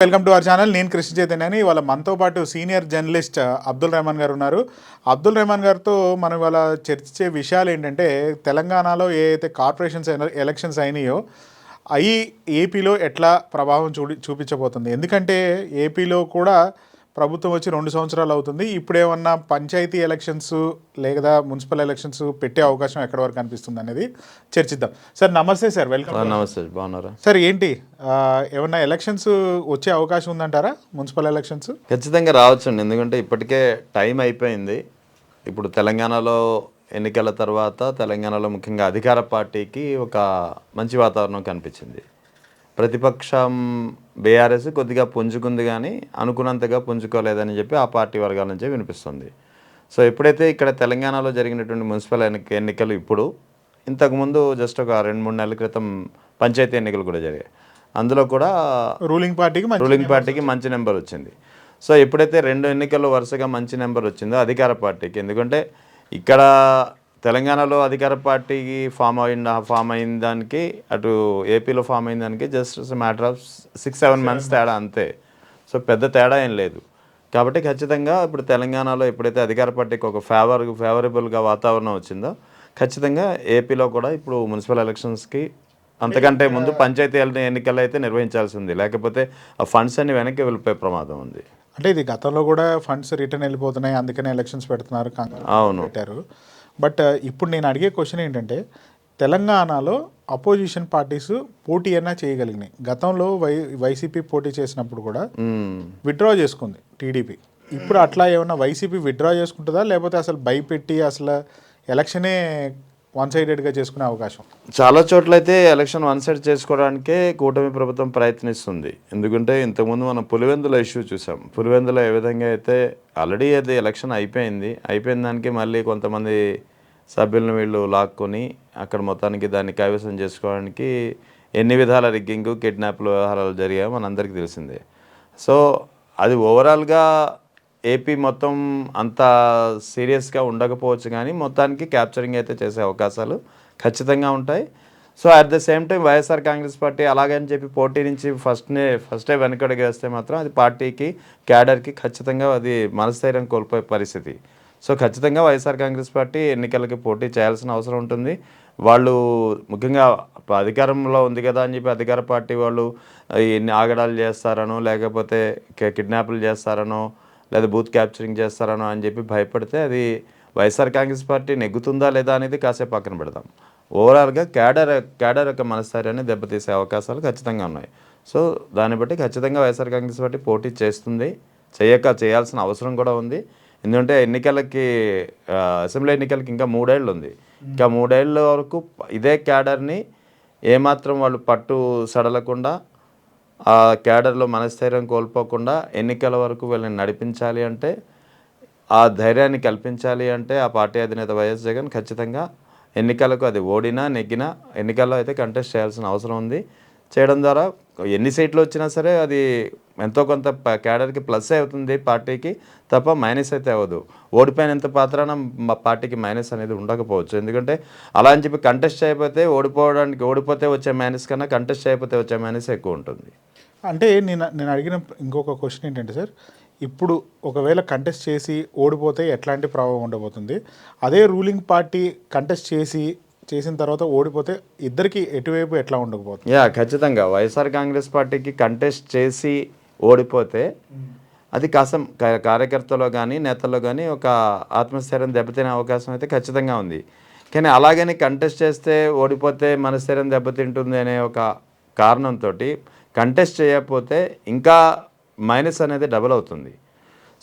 Welcome to our channel. నేను కృష్ణ చైతన్యని. ఇవాళ మనతో పాటు సీనియర్ జర్నలిస్ట్ అబ్దుల్ రెహమాన్ గారు ఉన్నారు. అబ్దుల్ రెహమాన్ గారితో మనం ఇవాళ చర్చించే విషయాలు ఏంటంటే, తెలంగాణలో ఏ అయితే కార్పొరేషన్స్ ఎలక్షన్స్ అయినాయో అవి ఏపీలో ఎట్లా ప్రభావం చూపించబోతుంది. ఎందుకంటే ఏపీలో కూడా ప్రభుత్వం వచ్చి 2 సంవత్సరాలు అవుతుంది. ఇప్పుడేమన్నా పంచాయతీ ఎలక్షన్స్ లేదా మున్సిపల్ ఎలక్షన్స్ పెట్టే అవకాశం ఎక్కడి వరకు అనిపిస్తుంది అనేది చర్చిద్దాం. సార్ నమస్తే సార్, వెల్కమ్. నమస్తే, బాగున్నారా సార్? ఏంటి ఏమన్నా ఎలక్షన్స్ వచ్చే అవకాశం ఉందంటారా? మున్సిపల్ ఎలక్షన్స్ ఖచ్చితంగా రావచ్చండి, ఎందుకంటే ఇప్పటికే టైం అయిపోయింది. ఇప్పుడు తెలంగాణలో ఎన్నికల తర్వాత తెలంగాణలో ముఖ్యంగా అధికార పార్టీకి ఒక మంచి వాతావరణం కనిపించింది. ప్రతిపక్షం బీఆర్ఎస్ కొద్దిగా పుంజుకుంది, కానీ అనుకున్నంతగా పుంజుకోలేదని చెప్పి ఆ పార్టీ వర్గాల నుంచే వినిపిస్తుంది. సో ఎప్పుడైతే ఇక్కడ తెలంగాణలో జరిగినటువంటి మున్సిపల్ ఎన్నికలు ఇప్పుడు ఇంతకుముందు జస్ట్ ఒక 2-3 నెలల క్రితం పంచాయతీ ఎన్నికలు కూడా జరిగాయి. అందులో కూడా రూలింగ్ పార్టీకి మంచి నెంబర్ వచ్చింది. సో ఎప్పుడైతే 2 ఎన్నికల్లో వరుసగా మంచి నెంబర్ వచ్చిందో అధికార పార్టీకి, ఎందుకంటే ఇక్కడ తెలంగాణలో అధికార పార్టీకి ఫామ్ అయిన దానికి, అటు ఏపీలో ఫామ్ అయిన దానికి జస్ట్ మ్యాటర్ ఆఫ్ 6-7 మంత్స్ తేడా అంతే. సో పెద్ద తేడా ఏం లేదు. కాబట్టి ఖచ్చితంగా ఇప్పుడు తెలంగాణలో ఎప్పుడైతే అధికార పార్టీకి ఒక ఫేవరబుల్గా వాతావరణం వచ్చిందో, ఖచ్చితంగా ఏపీలో కూడా ఇప్పుడు మున్సిపల్ ఎలక్షన్స్కి అంతకంటే ముందు పంచాయతీ ఎన్నికలు అయితే నిర్వహించాల్సింది, లేకపోతే ఆ ఫండ్స్ అన్ని వెనక్కి వెళ్ళిపోయే ప్రమాదం ఉంది. అంటే ఇది గతంలో కూడా ఫండ్స్ రిటర్న్ వెళ్ళిపోతున్నాయి, అందుకనే ఎలక్షన్స్ పెడుతున్నారు, అవును పెట్టారు. బట్ ఇప్పుడు నేను అడిగే క్వశ్చన్ ఏంటంటే, తెలంగాణలో అపోజిషన్ పార్టీస్ పోటీ అయినా చేయగలిగినాయి. గతంలో వైసీపీ పోటీ చేసినప్పుడు కూడా విత్డ్రా చేసుకుంది టీడీపీ. ఇప్పుడు అట్లా ఏమన్నా వైసీపీ విత్డ్రా చేసుకుంటుందా, లేకపోతే అసలు భయపెట్టి అసలు ఎలక్షనే వన్ సైడెడ్గా చేసుకునే అవకాశం? చాలా చోట్ల అయితే ఎలక్షన్ వన్ సైడ్ చేసుకోవడానికే కూటమి ప్రభుత్వం ప్రయత్నిస్తుంది. ఎందుకంటే ఇంతకుముందు మనం పులివెందుల ఇష్యూ చూసాం. పులివెందుల ఏ విధంగా అయితే ఆల్రెడీ అది ఎలక్షన్ అయిపోయిన దానికి మళ్ళీ కొంతమంది సభ్యులను వీళ్ళు లాక్కొని అక్కడ మొత్తానికి దాన్ని కైవసం చేసుకోవడానికి ఎన్ని విధాల రిగ్గింగ్, కిడ్నాప్లు వ్యవహారాలు జరిగాయో మనందరికీ తెలిసిందే. సో అది ఓవరాల్గా ఏపీ మొత్తం అంత సీరియస్గా ఉండకపోవచ్చు, కానీ మొత్తానికి క్యాప్చరింగ్ అయితే చేసే అవకాశాలు ఖచ్చితంగా ఉంటాయి. So at the same time YSR Congress party అలాగని చెప్పి పోటీ నుంచి ఫస్టే వెనకడుగు వేస్తే మాత్రం అది పార్టీకి, క్యాడర్కి ఖచ్చితంగా అది మనస్థైర్యం కోల్పోయే పరిస్థితి. సో ఖచ్చితంగా వైఎస్ఆర్ కాంగ్రెస్ పార్టీ ఎన్నికలకి పోటీ చేయాల్సిన అవసరం ఉంటుంది. వాళ్ళు ముఖ్యంగా అధికారంలో ఉంది కదా అని చెప్పి అధికార పార్టీ వాళ్ళు ఎన్ని ఆగడాలు చేస్తారనో, లేకపోతే కిడ్నాప్లు చేస్తారనో, లేదా బూత్ క్యాప్చరింగ్ చేస్తారనో అని చెప్పి భయపడితే అది వైఎస్ఆర్ కాంగ్రెస్ పార్టీ నెగ్గుతుందా లేదా అనేది కాసేపు పక్కన పెడదాం. ఓవరాల్గా క్యాడర్ యొక్క మనస్థైర్యాన్ని దెబ్బతీసే అవకాశాలు ఖచ్చితంగా ఉన్నాయి. సో దాన్ని బట్టి ఖచ్చితంగా వైఎస్ఆర్ కాంగ్రెస్ పార్టీ పోటీ చేస్తుంది, చేయాల్సిన అవసరం కూడా ఉంది. ఎందుకంటే అసెంబ్లీ ఎన్నికలకి ఇంకా 3 ఏళ్ళు ఉంది. ఇంకా 3 ఏళ్ళ వరకు ఇదే క్యాడర్ని ఏమాత్రం వాళ్ళు పట్టు సడలకుండా, ఆ క్యాడర్లో మనస్థైర్యం కోల్పోకుండా ఎన్నికల వరకు వీళ్ళని నడిపించాలి అంటే, ఆ ధైర్యాన్ని కల్పించాలి అంటే ఆ పార్టీ అధినేత వైఎస్ జగన్ ఖచ్చితంగా ఎన్నికలకు అది ఓడినా నెగ్గినా ఎన్నికల్లో అయితే కంటెస్ట్ చేయాల్సిన అవసరం ఉంది. చేయడం ద్వారా ఎన్ని సీట్లు వచ్చినా సరే అది ఎంతో కొంత క్యాడర్కి ప్లస్ అవుతుంది పార్టీకి, తప్ప మైనస్ అయితే అవ్వదు. ఓడిపోయినంత పాత్రాన పార్టీకి మైనస్ అనేది ఉండకపోవచ్చు. ఎందుకంటే అలా అని చెప్పి కంటెస్ట్ చేయకపోతే ఓడిపోతే వచ్చే మైనస్ కన్నా కంటెస్ట్ చేయకపోతే వచ్చే మైనస్ ఎక్కువ ఉంటుంది. అంటే నేను అడిగిన ఇంకొక క్వశ్చన్ ఏంటంటే సార్, ఇప్పుడు ఒకవేళ కంటెస్ట్ చేసి ఓడిపోతే ఎట్లాంటి ప్రభావం ఉండబోతుంది? అదే రూలింగ్ పార్టీ కంటెస్ట్ చేసిన తర్వాత ఓడిపోతే ఇద్దరికి ఎటువైపు ఎట్లా ఉండకపోతుంది? ఖచ్చితంగా వైఎస్ఆర్ కాంగ్రెస్ పార్టీకి కంటెస్ట్ చేసి ఓడిపోతే అది కాసం కార్యకర్తలో కానీ నేతల్లో కానీ ఒక ఆత్మస్థైర్యం దెబ్బతినే అవకాశం అయితే ఖచ్చితంగా ఉంది. కానీ అలాగని కంటెస్ట్ చేస్తే ఓడిపోతే మనస్థైర్యం దెబ్బతింటుంది అనే ఒక కారణంతో కంటెస్ట్ చేయకపోతే ఇంకా మైనస్ అనేది డబుల్ అవుతుంది.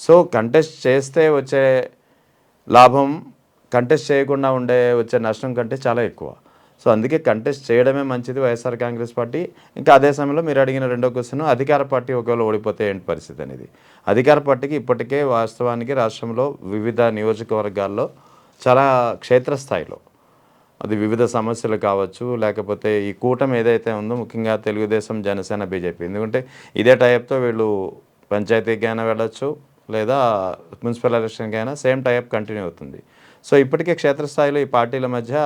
సో కంటెస్ట్ చేస్తే వచ్చే లాభం కంటెస్ట్ చేయకుండా వచ్చే నష్టం కంటే చాలా ఎక్కువ. సో అందుకే కంటెస్ట్ చేయడమే మంచిది వైఎస్ఆర్ కాంగ్రెస్ పార్టీ. ఇంకా అదే సమయంలో మీరు అడిగిన రెండో క్వశ్చన్, అధికార పార్టీ ఒకవేళ ఓడిపోతే ఏంటి పరిస్థితి అనేది. అధికార పార్టీకి ఇప్పటికే వాస్తవానికి రాష్ట్రంలో వివిధ నియోజకవర్గాల్లో చాలా క్షేత్రస్థాయిలో అది వివిధ సమస్యలు కావచ్చు, లేకపోతే ఈ కూటమి ఏదైతే ఉందో ముఖ్యంగా తెలుగుదేశం, జనసేన, బీజేపీ, ఎందుకంటే ఇదే టైప్తో వీళ్ళు పంచాయతీకి అయినా వెళ్ళొచ్చు, లేదా మున్సిపల్ ఎలక్షన్కి అయినా సేమ్ టైప్ కంటిన్యూ అవుతుంది. సో ఇప్పటికే క్షేత్రస్థాయిలో ఈ పార్టీల మధ్య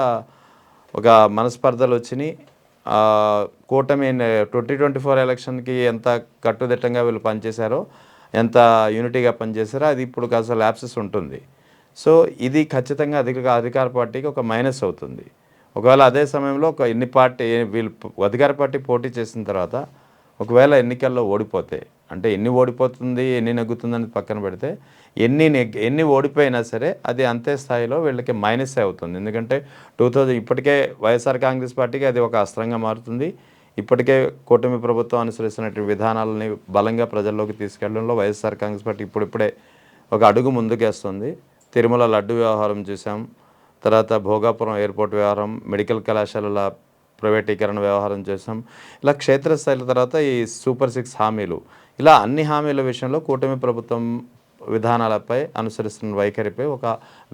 ఒక మనస్పర్ధలు వచ్చినాయి. కూటమి 2024 ఎలక్షన్కి ఎంత కట్టుదిట్టంగా వీళ్ళు పనిచేశారో, ఎంత యూనిటీగా పనిచేశారో అది ఇప్పుడు కాస్త ల్యాప్సెస్ ఉంటుంది. సో ఇది ఖచ్చితంగా అధికార పార్టీకి ఒక మైనస్ అవుతుంది. ఒకవేళ అదే సమయంలో వీళ్ళు అధికార పార్టీ పోటీ చేసిన తర్వాత ఒకవేళ ఎన్నికల్లో ఓడిపోతే, అంటే ఎన్ని ఓడిపోతుంది ఎన్ని నెగ్గుతుందని పక్కన పెడితే, ఎన్ని ఓడిపోయినా సరే అది అంతే స్థాయిలో వీళ్ళకి మైనస్ అవుతుంది. ఎందుకంటే ఇప్పటికే వైఎస్ఆర్ కాంగ్రెస్ పార్టీకి అది ఒక అస్త్రంగా మారుతుంది. ఇప్పటికే కూటమి ప్రభుత్వం అనుసరిస్తున్నటువంటి విధానాలని బలంగా ప్రజల్లోకి తీసుకెళ్లడంలో వైఎస్ఆర్ కాంగ్రెస్ పార్టీ ఇప్పుడిప్పుడే ఒక అడుగు ముందుకేస్తుంది. తిరుమల లడ్డు వ్యవహారం చూసాం, తర్వాత భోగాపురం ఎయిర్పోర్ట్ వ్యవహారం, మెడికల్ కళాశాలల ప్రైవేటీకరణ వ్యవహారం చేసాం. ఇలా క్షేత్రస్థాయిల తర్వాత ఈ సూపర్ 6 హామీలు, ఇలా అన్ని హామీల విషయంలో కూటమి ప్రభుత్వం విధానాలపై అనుసరిస్తున్న వైఖరిపై ఒక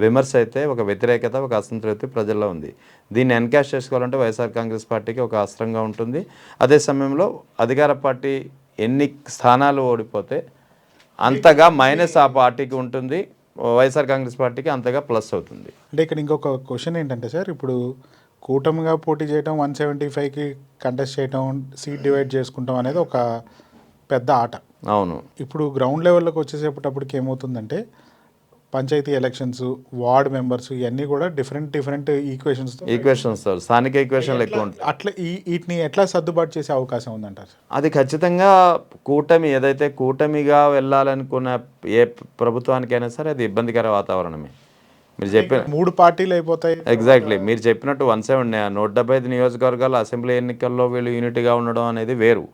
విమర్శ అయితే, ఒక వ్యతిరేకత, ఒక అసంతృప్తి ప్రజల్లో ఉంది. దీన్ని ఎన్కాష్ చేసుకోవాలంటే వైఎస్ఆర్ కాంగ్రెస్ పార్టీకి ఒక అస్త్రంగా ఉంటుంది. అదే సమయంలో అధికార పార్టీ ఎన్ని స్థానాలు ఓడిపోతే అంతగా మైనస్ ఆ పార్టీకి ఉంటుంది, వైఎస్ఆర్ కాంగ్రెస్ పార్టీకి అంతగా ప్లస్ అవుతుంది. అంటే ఇక్కడ ఇంకొక క్వశ్చన్ ఏంటంటే సార్, ఇప్పుడు కూటమిగా పోటీ చేయడం, 175కి కంటెస్ట్ చేయడం, సీట్ డివైడ్ చేసుకుంటాం అనేది ఒక పెద్ద ఆట. అవును. ఇప్పుడు గ్రౌండ్ లెవెల్లోకి వచ్చేసేపటికి ఏమవుతుందంటే పంచాయతీ ఎలక్షన్స్, వార్డ్ మెంబర్స్ ఇవన్నీ కూడా డిఫరెంట్ ఈక్వేషన్స్ స్థానిక ఈక్వేషన్లు ఎక్కువ ఉంటాయి. అట్లా వీటిని ఎట్లా సర్దుబాటు చేసే అవకాశం ఉందంటారు? అది ఖచ్చితంగా ఏదైతే కూటమిగా వెళ్ళాలనుకున్న ఏ ప్రభుత్వానికైనా సరే అది ఇబ్బందికర వాతావరణమే. మీరు చెప్పిన 3 పార్టీలు అయిపోతాయి. ఎగ్జాక్ట్లీ మీరు చెప్పినట్టు 175 నియోజకవర్గాల అసెంబ్లీ ఎన్నికల్లో వీళ్ళు యూనిటీగా ఉండడం అనేది వేరు.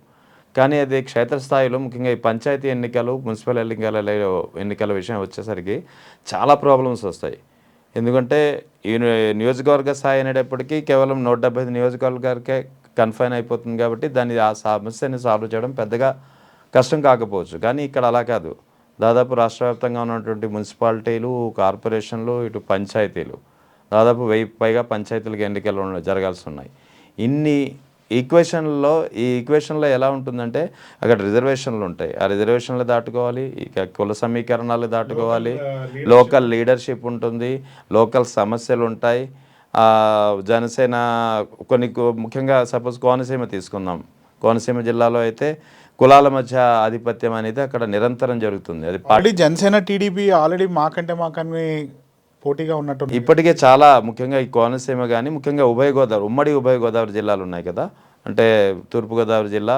కానీ అది క్షేత్రస్థాయిలో ముఖ్యంగా ఈ పంచాయతీ ఎన్నికలు, మున్సిపల్ ఎన్నికల విషయం వచ్చేసరికి చాలా ప్రాబ్లమ్స్ వస్తాయి. ఎందుకంటే ఈ నియోజకవర్గ స్థాయి అనేటప్పటికీ కేవలం 175 నియోజకవర్గాలకే కన్ఫైన్ అయిపోతుంది కాబట్టి ఆ సమస్యని సాల్వ్ చేయడం పెద్దగా కష్టం కాకపోవచ్చు. కానీ ఇక్కడ అలా కాదు. దాదాపు రాష్ట్ర వ్యాప్తంగా ఉన్నటువంటి మున్సిపాలిటీలు, కార్పొరేషన్లు, ఇటు పంచాయతీలు, దాదాపు 1000 పైగా పంచాయతీలకు ఎన్నికలు జరగాల్సి ఉన్నాయి. ఈ ఈక్వేషన్లో ఎలా ఉంటుందంటే అక్కడ రిజర్వేషన్లు ఉంటాయి. ఆ రిజర్వేషన్లు దాటుకోవాలి, ఇక కుల సమీకరణాలు దాటుకోవాలి, లోకల్ లీడర్షిప్ ఉంటుంది, లోకల్ సమస్యలు ఉంటాయి. జనసేన ముఖ్యంగా సపోజ్ కోనసీమ తీసుకుందాం. కోనసీమ జిల్లాలో అయితే కులాల మధ్య ఆధిపత్యం అనేది అక్కడ నిరంతరం జరుగుతుంది. అది జనసేన టీడీపీ ఆల్రెడీ మాకని పోటీగా ఉన్నట్టు ఇప్పటికే చాలా ముఖ్యంగా ఈ కోనసీమ కానీ ముఖ్యంగా ఉమ్మడి ఉభయ గోదావరి జిల్లాలు ఉన్నాయి కదా, అంటే తూర్పుగోదావరి జిల్లా,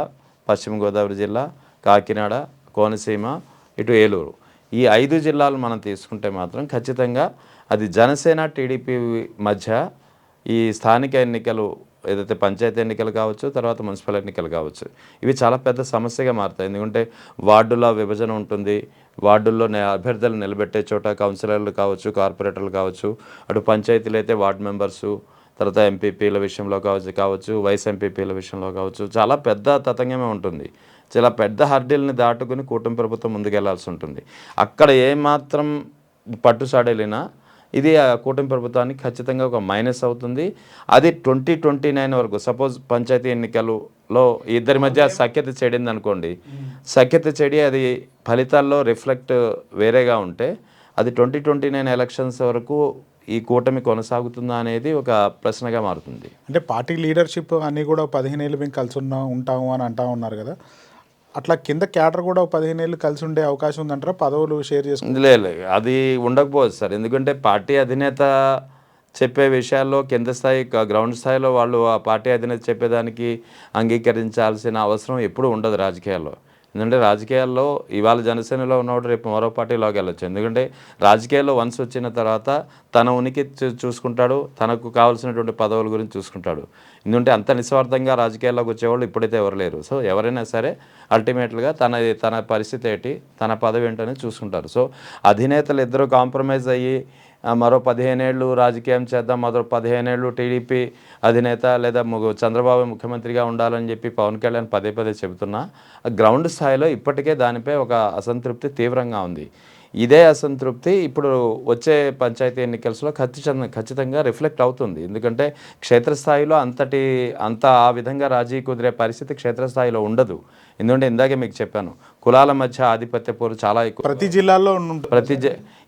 పశ్చిమ గోదావరి జిల్లా, కాకినాడ, కోనసీమ, ఇటు ఏలూరు, ఈ 5 జిల్లాలు మనం తీసుకుంటే మాత్రం ఖచ్చితంగా అది జనసేన టీడీపీ మధ్య ఈ స్థానిక ఎన్నికలు ఏదైతే పంచాయతీ ఎన్నికలు కావచ్చు, తర్వాత మున్సిపల్ ఎన్నికలు కావచ్చు, ఇవి చాలా పెద్ద సమస్యగా మారుతాయి. ఎందుకంటే వార్డుల విభజన ఉంటుంది. వార్డుల్లో అభ్యర్థులు నిలబెట్టే చోట కౌన్సిలర్లు కావచ్చు, కార్పొరేటర్లు కావచ్చు, అటు పంచాయతీలు అయితే వార్డు మెంబర్సు, తర్వాత ఎంపీపీల విషయంలో కావచ్చు, వైస్ ఎంపీపీల విషయంలో కావచ్చు, చాలా పెద్ద తతంగమే ఉంటుంది. చాలా పెద్ద హర్డిల్ని దాటుకుని కూటమి ప్రభుత్వం ముందుకెళ్లాల్సి ఉంటుంది. అక్కడ ఏమాత్రం పట్టుసాడలినా ఇది ఆ కూటమి ప్రభుత్వానికి ఖచ్చితంగా ఒక మైనస్ అవుతుంది. అది 2029 వరకు సపోజ్ పంచాయతీ ఎన్నికలలో ఇద్దరి మధ్య సఖ్యత చెడింది అనుకోండి, సఖ్యత చెడి అది ఫలితాల్లో రిఫ్లెక్ట్ వేరేగా ఉంటే అది 2029 ఎలక్షన్స్ వరకు ఈ కూటమి కొనసాగుతుందా అనేది ఒక ప్రశ్నగా మారుతుంది. అంటే పార్టీ లీడర్షిప్ అన్నీ కూడా 15 ఏళ్ళు మేము కలిసి ఉంటాము అని అంటా ఉన్నారు కదా, అట్లా కింద క్యాడర్ కూడా 15 ఏళ్ళు కలిసి ఉండే అవకాశం ఉందంటారా? పదవులు షేర్ చేసుకుంది లేదు, అది ఉండకపోవచ్చు సార్. ఎందుకంటే పార్టీ అధినేత చెప్పే విషయాల్లో కింద స్థాయి గ్రౌండ్ స్థాయిలో వాళ్ళు ఆ పార్టీ అధినేత చెప్పేదానికి అంగీకరించాల్సిన అవసరం ఎప్పుడూ ఉండదు రాజకీయాల్లో. ఎందుకంటే రాజకీయాల్లో ఇవాళ జనసేనలో ఉన్నవాడు రేపు మరో పార్టీలోకి వెళ్ళొచ్చు. ఎందుకంటే రాజకీయాల్లో వన్స్ వచ్చిన తర్వాత తన ఉనికి చూసుకుంటాడు, తనకు కావాల్సినటువంటి పదవుల గురించి చూసుకుంటాడు. ఎందుకంటే అంత నిస్వార్థంగా రాజకీయాల్లోకి వచ్చేవాళ్ళు ఇప్పుడైతే ఎవరు లేరు. సో ఎవరైనా సరే అల్టిమేట్గా తన పరిస్థితి ఏంటి, తన పదవి ఏంటనేది చూసుకుంటారు. సో అధినేతలు ఇద్దరు కాంప్రమైజ్ అయ్యి మరో 15 ఏళ్ళు రాజకీయం చేద్దాం, మరో 15 ఏళ్ళు టీడీపీ అధినేత లేదా చంద్రబాబు ముఖ్యమంత్రిగా ఉండాలని చెప్పి పవన్ కళ్యాణ్ పదే చెబుతున్నా గ్రౌండ్ స్థాయిలో ఇప్పటికే దానిపై ఒక అసంతృప్తి తీవ్రంగా ఉంది. ఇదే అసంతృప్తి ఇప్పుడు వచ్చే పంచాయతీ ఎన్నికల్లో ఖచ్చితంగా రిఫ్లెక్ట్ అవుతుంది. ఎందుకంటే క్షేత్రస్థాయిలో అంత ఆ విధంగా రాజీ కుదిరే పరిస్థితి క్షేత్రస్థాయిలో ఉండదు. ఎందుకంటే ఇందాకే మీకు చెప్పాను, కులాల మధ్య ఆధిపత్య పోరు చాలా ఎక్కువ ప్రతి జిల్లాలో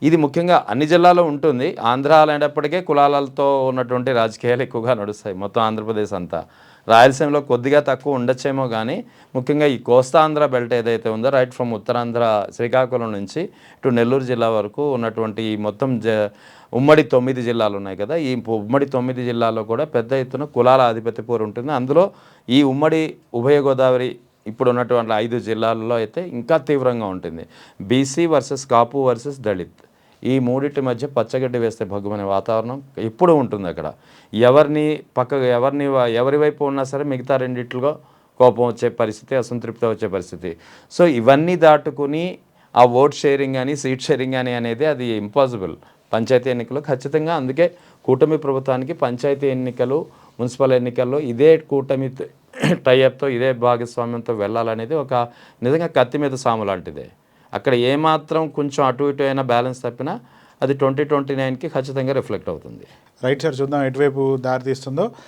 ఇది ముఖ్యంగా అన్ని జిల్లాలో ఉంటుంది. ఆంధ్ర అనేటప్పటికే కులాలతో ఉన్నటువంటి రాజకీయాలు ఎక్కువగా నడుస్తాయి మొత్తం ఆంధ్రప్రదేశ్ అంతా. రాయలసీమలో కొద్దిగా తక్కువ ఉండొచ్చేమో కానీ ముఖ్యంగా ఈ కోస్తాంధ్ర బెల్ట్ ఏదైతే ఉందో రైట్ ఫ్రమ్ ఉత్తరాంధ్ర శ్రీకాకుళం నుంచి ఇటు నెల్లూరు జిల్లా వరకు ఉన్నటువంటి ఈ మొత్తం ఉమ్మడి 9 జిల్లాలు ఉన్నాయి కదా, ఈ ఉమ్మడి 9 జిల్లాల్లో కూడా పెద్ద ఎత్తున కులాల ఆధిపత్య పోరు ఉంటుంది. అందులో ఈ ఉమ్మడి ఉభయ గోదావరి ఇప్పుడు ఉన్నటువంటి 5 జిల్లాల్లో అయితే ఇంకా తీవ్రంగా ఉంటుంది. బీసీ వర్సెస్ కాపు వర్సెస్ దళిత్, ఈ మూడింటి మధ్య పచ్చగడ్డి వేస్తే భగ్గుమనే వాతావరణం ఎప్పుడూ ఉంటుంది. అక్కడ ఎవరి వైపు ఉన్నా సరే మిగతా రెండిట్లో కోపం వచ్చే పరిస్థితి, అసంతృప్తి వచ్చే పరిస్థితి. సో ఇవన్నీ దాటుకుని ఆ ఓట్ షేరింగ్ అని సీట్ షేరింగ్ అని అనేది అది ఇంపాసిబుల్ పంచాయతీ ఎన్నికలు ఖచ్చితంగా. అందుకే కూటమి ప్రభుత్వానికి పంచాయతీ ఎన్నికలు, మున్సిపల్ ఎన్నికల్లో ఇదే కూటమి టైఅప్తో ఇదే భాగస్వామ్యంతో వెళ్ళాలనేది ఒక నిజంగా కత్తి మీద సాము లాంటిదే. అక్కడ ఏమాత్రం కొంచెం అటు ఇటు అయినా బ్యాలెన్స్ తప్పినా అది 2029కి ఖచ్చితంగా రిఫ్లెక్ట్ అవుతుంది. రైట్ సార్, చూద్దాం ఎటువైపు దారి తీస్తుందో.